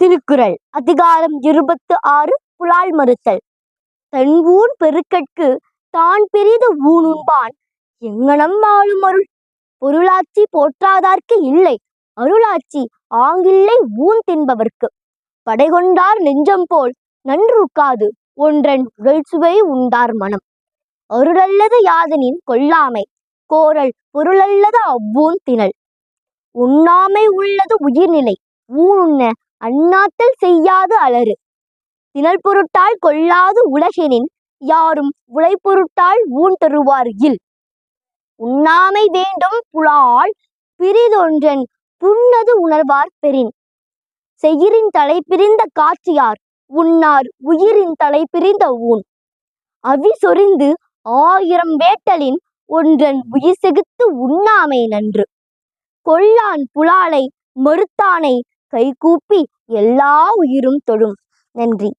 திருக்குறள் அதிகாரம் 26 புலால் மறுத்தல். தன் ஊன் பெருக்கற்கு தான் பெரிது ஊனுண்பான் எங்ஙனம் வாழும் அருள். பொருளாட்சி போற்றாதார்க்கு இல்லை அருளாட்சி ஆங்கில்லை ஊன் தின்பவர்க்கு. படைகொண்டார் நெஞ்சம் போல் நன்றுக்காது ஒன்றன் உடல்சுவை உண்டார் மனம். அருளல்லது யாதெனின் கொல்லாமை கோரல் பொருளல்லது அவ்வூன் திணல். உண்ணாமை உள்ளது உயிர்நிலை ஊனுண்ண அண்ணாத்தல் செய்யாது அலறு. திணல் பொருட்டால் கொள்ளாது உலகெனின் யாரும் உலை பொருட்டால் ஊன் தருவார் இல். உண்ணாமை வேண்டும் புலால் பிறிதொன்றன் புண்ணது உணர்வார் பெறின். செயிரின் தலை பிரிந்த காட்சியார் உண்ணார் உயிரின் தலை பிரிந்த ஊன். அவி சொரிந்து 1000 வேட்டலின் ஒன்றன் உயிர் செகுத்து உண்ணாமை நன்று. கொல்லான் புலாலை மறுத்தானை கைகூப்பி எல்லா உயிரும் தொழும். நன்றி.